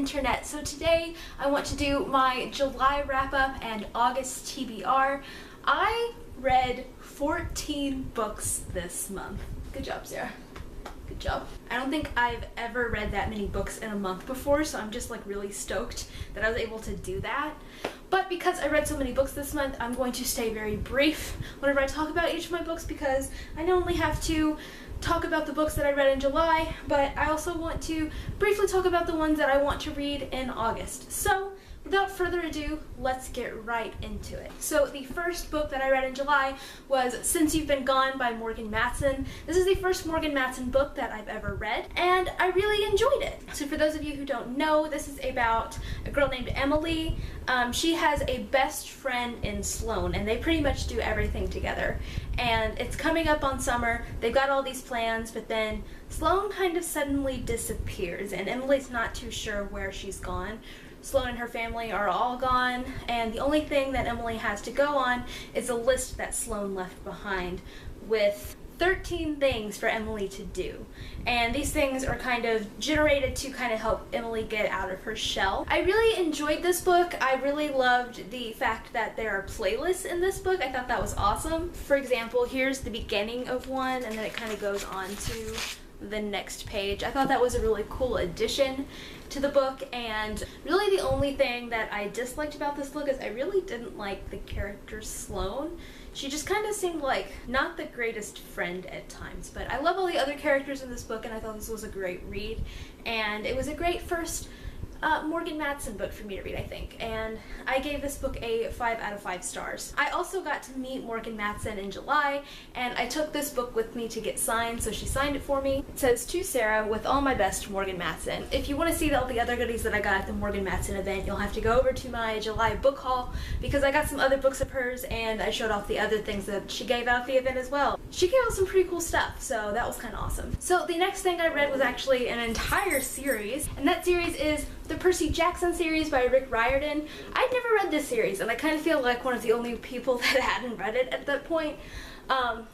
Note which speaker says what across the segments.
Speaker 1: internet. So today I want to do my July wrap-up and August TBR. I read 14 books this month. Good job, Sarah. Good job. I don't think I've ever read that many books in a month before, so I'm just like really stoked that I was able to do that. But because I read so many books this month, I'm going to stay very brief whenever I talk about each of my books because I not only have to talk about the books that I read in July, but I also want to briefly talk about the ones that I want to read in August. So without further ado, let's get right into it. So the first book that I read in July was Since You've Been Gone by Morgan Matson. This is the first Morgan Matson book that I've ever read, and I really enjoyed it. So for those of you who don't know, this is about a girl named Emily. She has a best friend in Sloane, and they pretty much do everything together. And it's coming up on summer. They've got all these plans, but then Sloane kind of suddenly disappears, and Emily's not too sure where she's gone. Sloane and her family are all gone, and the only thing that Emily has to go on is a list that Sloane left behind with 13 things for Emily to do. And these things are kind of generated to kind of help Emily get out of her shell. I really enjoyed this book. I really loved the fact that there are playlists in this book. I thought that was awesome. For example, here's the beginning of one, and then it kind of goes on to the next page. I thought that was a really cool addition to the book, and really the only thing that I disliked about this book is I really didn't like the character Sloane. She just kind of seemed like not the greatest friend at times, but I love all the other characters in this book, and I thought this was a great read, and it was a great first Morgan Matson book for me to read, I think, and I gave this book a 5 out of 5 stars. I also got to meet Morgan Matson in July, and I took this book with me to get signed, so she signed it for me. It says, "To Sarah, with all my best, Morgan Matson." If you want to see all the other goodies that I got at the Morgan Matson event, you'll have to go over to my July book haul, because I got some other books of hers, and I showed off the other things that she gave out at the event as well. She gave out some pretty cool stuff, so that was kind of awesome. So the next thing I read was actually an entire series, and that series is the Percy Jackson series by Rick Riordan. I'd never read this series, and I kind of feel like one of the only people that hadn't read it at that point.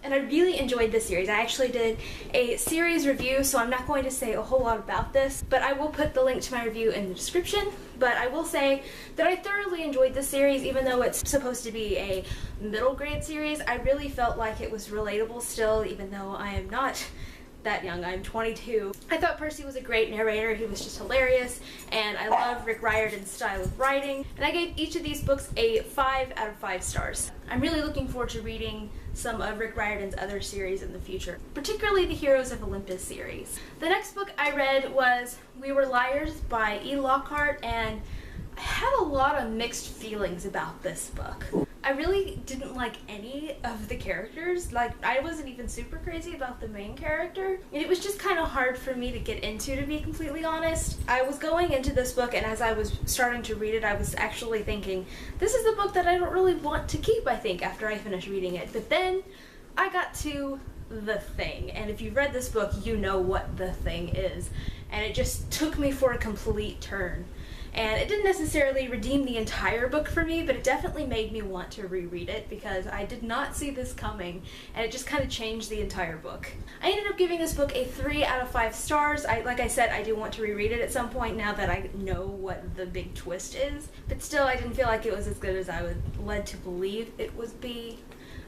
Speaker 1: And I really enjoyed this series. I actually did a series review, so I'm not going to say a whole lot about this, but I will put the link to my review in the description. But I will say that I thoroughly enjoyed this series, even though it's supposed to be a middle grade series. I really felt like it was relatable still, even though I am not that young. I'm 22. I thought Percy was a great narrator. He was just hilarious, and I love Rick Riordan's style of writing, and I gave each of these books a 5 out of 5 stars. I'm really looking forward to reading some of Rick Riordan's other series in the future, particularly the Heroes of Olympus series. The next book I read was We Were Liars by E. Lockhart, and I had a lot of mixed feelings about this book. I really didn't like any of the characters. Like, I wasn't even super crazy about the main character, and it was just kind of hard for me to get into, to be completely honest. I was going into this book, and as I was starting to read it, I was actually thinking, this is the book that I don't really want to keep, I think, after I finish reading it. But then I got to The Thing, and if you've read this book, you know what The Thing is, and it just took me for a complete turn. And it didn't necessarily redeem the entire book for me, but it definitely made me want to reread it because I did not see this coming, and it just kind of changed the entire book. I ended up giving this book a 3 out of 5 stars. Like I said, I do want to reread it at some point now that I know what the big twist is, but still I didn't feel like it was as good as I was led to believe it would be.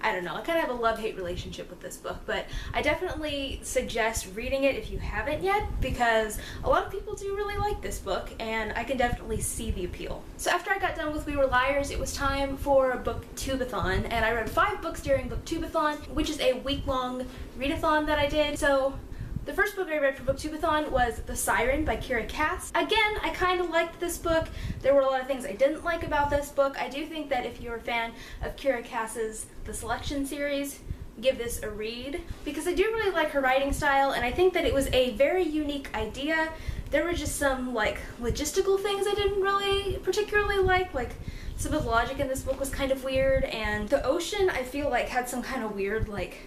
Speaker 1: I don't know, I kind of have a love-hate relationship with this book, but I definitely suggest reading it if you haven't yet, because a lot of people do really like this book, and I can definitely see the appeal. So after I got done with We Were Liars, it was time for a booktubeathon, and I read 5 books during booktubeathon, which is a week-long readathon that I did. So the first book I read for booktubeathon was The Siren by Kira Cass. Again, I kind of liked this book. There were a lot of things I didn't like about this book. I do think that if you're a fan of Kira Cass's The Selection series, give this a read, because I do really like her writing style, and I think that it was a very unique idea. There were just some like logistical things I didn't really particularly like some of the logic in this book was kind of weird, and the ocean I feel like had some kind of weird like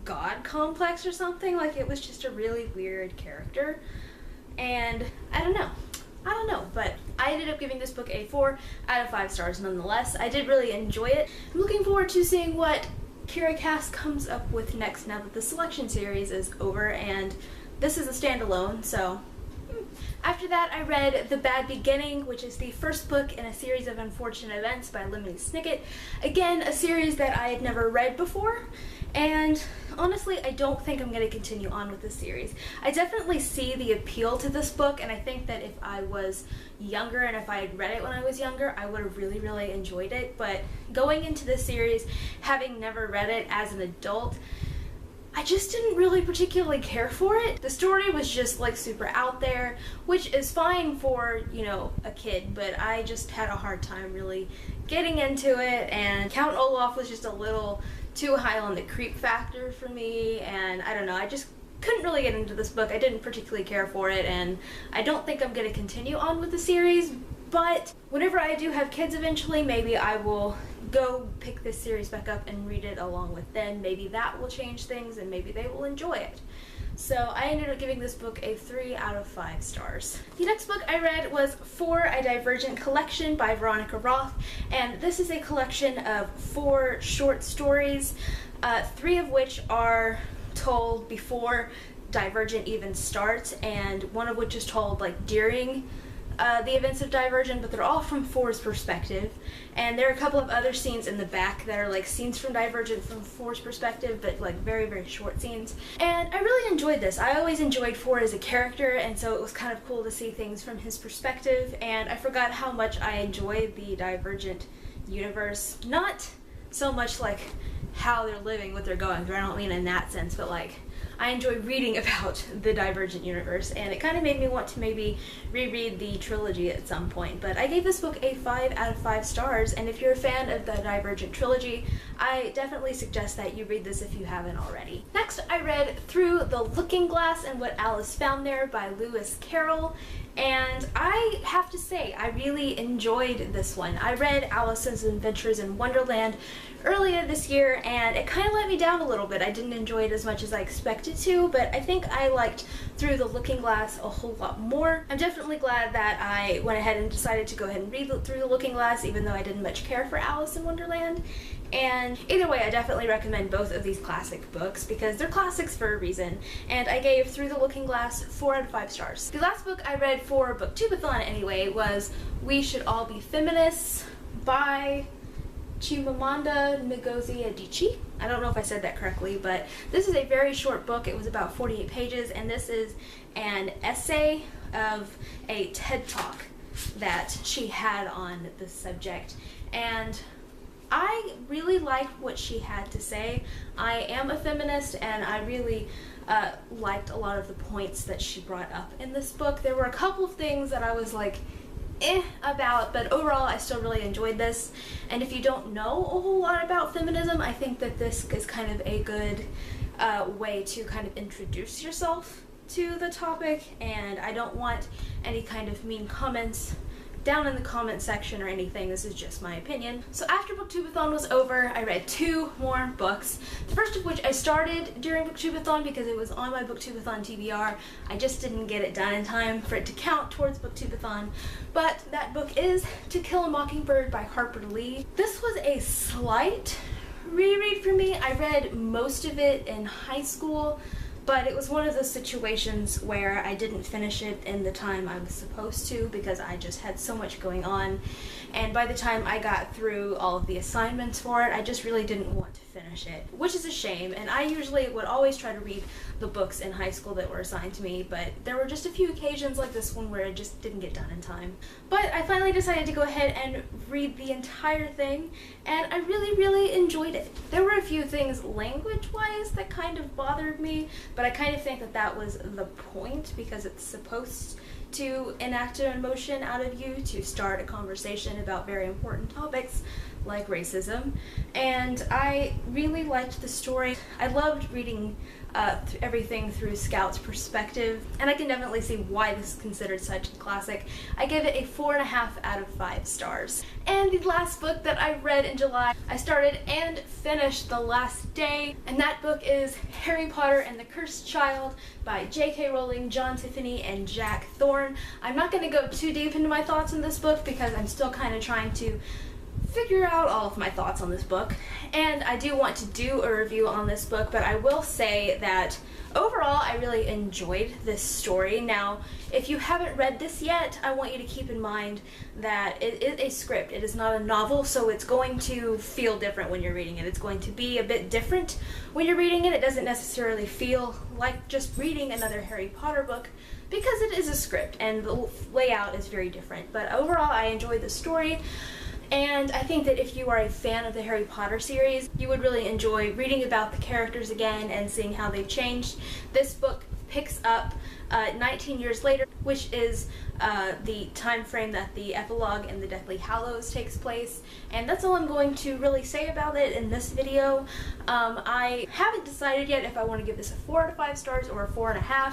Speaker 1: god complex or something. Like, it was just a really weird character, and I don't know, but I ended up giving this book a 4 out of 5 stars nonetheless. I did really enjoy it. I'm looking forward to seeing what Kira Cass comes up with next now that the Selection series is over, and this is a standalone, so After that, I read The Bad Beginning, which is the first book in a series of unfortunate events by Lemony Snicket. Again, a series that I had never read before, and honestly, I don't think I'm going to continue on with this series. I definitely see the appeal to this book, and I think that if I was younger and if I had read it when I was younger, I would have really, really enjoyed it. But going into this series, having never read it as an adult, I just didn't really particularly care for it. The story was just like super out there, which is fine for, you know, a kid, but I just had a hard time really getting into it, and Count Olaf was just a little too high on the creep factor for me, and I don't know, I just couldn't really get into this book. I didn't particularly care for it, and I don't think I'm going to continue on with the series, but whenever I do have kids eventually, maybe I will go pick this series back up and read it along with them. Maybe that will change things, and maybe they will enjoy it. So I ended up giving this book a 3 out of 5 stars. The next book I read was For a Divergent Collection by Veronica Roth, and this is a collection of 4 short stories, 3 of which are told before Divergent even starts, and 1 of which is told like during the events of Divergent, but they're all from 4's perspective. And there are a couple of other scenes in the back that are like scenes from Divergent from 4's perspective, but like very, very short scenes. And I really enjoyed this. I always enjoyed 4 as a character, and so it was kind of cool to see things from his perspective, and I forgot how much I enjoyed the Divergent universe. Not so much like how they're living, what they're going through, I don't mean in that sense, but like I enjoy reading about the Divergent universe, and it kind of made me want to maybe reread the trilogy at some point. But I gave this book a 5 out of 5 stars, and if you're a fan of the Divergent trilogy, I definitely suggest that you read this if you haven't already. Next, I read Through the Looking Glass and What Alice Found There by Lewis Carroll, and I have to say, I really enjoyed this one. I read Alice's Adventures in Wonderland earlier this year, and it kind of let me down a little bit. I didn't enjoy it as much as I expected to, but I think I liked Through the Looking Glass a whole lot more. I'm definitely glad that I went ahead and decided to go ahead and read Through the Looking Glass, even though I didn't much care for Alice in Wonderland. And either way, I definitely recommend both of these classic books because they're classics for a reason, and I gave Through the Looking Glass 4 out of 5 stars. The last book I read for Booktubeathon anyway was We Should All Be Feminists by Chimamanda Ngozi Adichie. I don't know if I said that correctly, but this is a very short book. It was about 48 pages, and this is an essay of a TED Talk that she had on this subject, and I really liked what she had to say. I am a feminist, and I really liked a lot of the points that she brought up in this book. There were a couple of things that I was like, about, but overall I still really enjoyed this. And if you don't know a whole lot about feminism, I think that this is kind of a good way to kind of introduce yourself to the topic, and I don't want any kind of mean comments down in the comment section or anything. This is just my opinion. So after Booktubeathon was over, I read 2 more books. The first of which I started during Booktubeathon because it was on my Booktubeathon TBR. I just didn't get it done in time for it to count towards Booktubeathon. But that book is To Kill a Mockingbird by Harper Lee. This was a slight reread for me. I read most of it in high school, but it was one of those situations where I didn't finish it in the time I was supposed to because I just had so much going on, and by the time I got through all of the assignments for it, I just really didn't want to finish it, which is a shame. And I usually would always try to read the books in high school that were assigned to me, but there were just a few occasions like this one where it just didn't get done in time. But I finally decided to go ahead and read the entire thing, and I really, really enjoyed it. There were a few things language-wise that kind of bothered me, but I kind of think that that was the point because it's supposed to enact an emotion out of you to start a conversation about very important topics like racism. And I really liked the story. I loved reading everything through Scout's perspective, and I can definitely see why this is considered such a classic. I give it a 4.5 out of 5 stars. And the last book that I read in July, I started and finished the last day, and that book is Harry Potter and the Cursed Child by J.K. Rowling, John Tiffany, and Jack Thorne. I'm not going to go too deep into my thoughts on this book because I'm still kind of trying to figure out all of my thoughts on this book, and I do want to do a review on this book, but I will say that overall I really enjoyed this story. Now, if you haven't read this yet, I want you to keep in mind that it is a script. It is not a novel, so it's going to feel different when you're reading it. It's going to be a bit different when you're reading it. It doesn't necessarily feel like just reading another Harry Potter book because it is a script and the layout is very different. But overall, I enjoyed the story. And I think that if you are a fan of the Harry Potter series, you would really enjoy reading about the characters again and seeing how they've changed. This book picks up 19 years later, which is the time frame that the epilogue in the Deathly Hallows takes place. And that's all I'm going to really say about it in this video. I haven't decided yet if I want to give this a 4 out of 5 stars or a 4.5.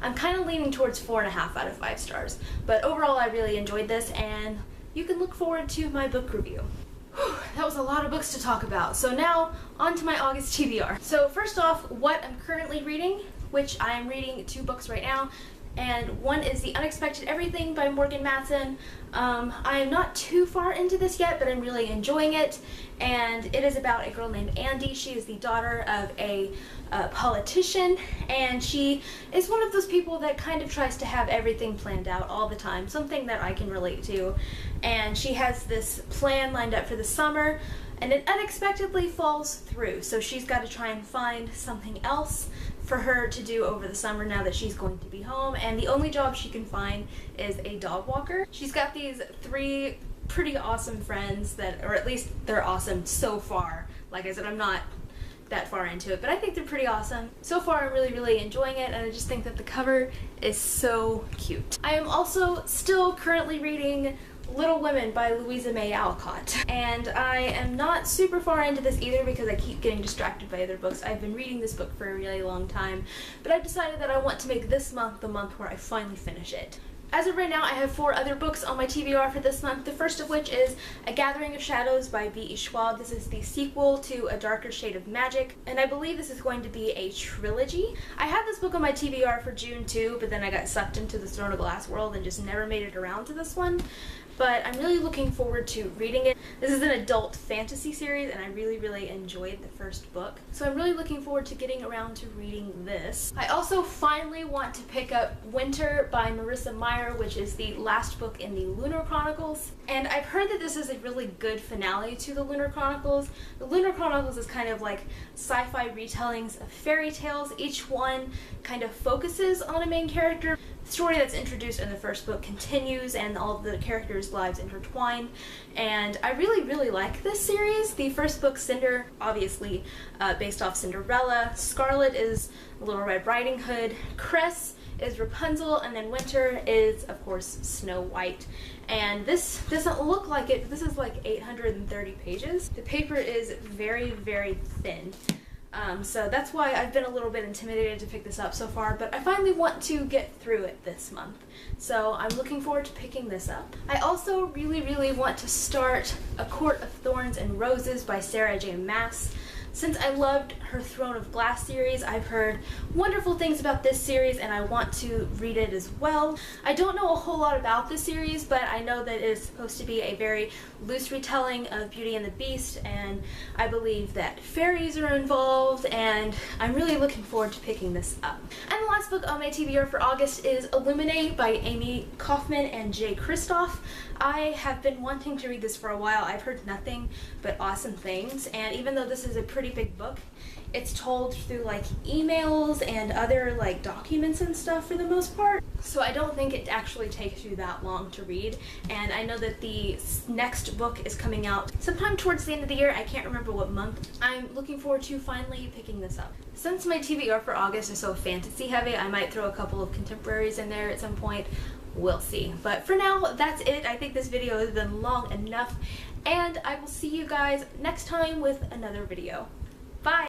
Speaker 1: I'm kind of leaning towards 4.5 out of 5 stars. But overall, I really enjoyed this, and you can look forward to my book review. Whew, that was a lot of books to talk about. So now, on to my August TBR. So first off, what I'm currently reading, which I am reading 2 books right now, and one is The Unexpected Everything by Morgan Matson. I am not too far into this yet, but I'm really enjoying it, and it is about a girl named Andy. She is the daughter of a politician, and she is one of those people that kind of tries to have everything planned out all the time, something that I can relate to. And she has this plan lined up for the summer, and it unexpectedly falls through, so she's got to try and find something else for her to do over the summer now that she's going to be home, and the only job she can find is a dog walker. She's got these 3 pretty awesome friends that, or at least they're awesome so far. Like I said, I'm not that far into it, but I think they're pretty awesome. So far, I'm really enjoying it, and I just think that the cover is so cute. I am also still currently reading Little Women by Louisa May Alcott, and I am not super far into this either because I keep getting distracted by other books. I've been reading this book for a really long time, but I've decided that I want to make this month the month where I finally finish it. As of right now, I have 4 other books on my TBR for this month, the first of which is A Gathering of Shadows by V.E. Schwab. This is the sequel to A Darker Shade of Magic, and I believe this is going to be a trilogy. I had this book on my TBR for June too, but then I got sucked into the Throne of Glass world and just never made it around to this one. But I'm really looking forward to reading it. This is an adult fantasy series, and I really enjoyed the first book. So I'm really looking forward to getting around to reading this. I also finally want to pick up Winter by Marissa Meyer, which is the last book in the Lunar Chronicles. And I've heard that this is a really good finale to the Lunar Chronicles. The Lunar Chronicles is kind of like sci-fi retellings of fairy tales. Each one kind of focuses on a main character. The story that's introduced in the first book continues, and all of the characters' lives intertwine, and I really like this series. The first book, Cinder, obviously based off Cinderella. Scarlet is Little Red Riding Hood. Cress is Rapunzel, and then Winter is, of course, Snow White. And this doesn't look like it. This is like 830 pages. The paper is very thin. So that's why I've been a little bit intimidated to pick this up so far, but I finally want to get through it this month. So I'm looking forward to picking this up. I also really want to start A Court of Thorns and Roses by Sarah J. Maas. Since I loved her Throne of Glass series, I've heard wonderful things about this series, and I want to read it as well. I don't know a whole lot about this series, but I know that it is supposed to be a very loose retelling of Beauty and the Beast, and I believe that fairies are involved, and I'm really looking forward to picking this up. And the last book on my TBR for August is Illuminated by Amy Kaufman and Jay Kristoff. I have been wanting to read this for a while. I've heard nothing but awesome things, and even though this is a pretty big book, it's told through like emails and other like documents and stuff for the most part. So I don't think it actually takes you that long to read, and I know that the next book is coming out sometime towards the end of the year. I can't remember what month. I'm looking forward to finally picking this up. Since my TBR for August is so fantasy heavy, I might throw a couple of contemporaries in there at some point. We'll see. But for now, that's it. I think this video has been long enough, and I will see you guys next time with another video.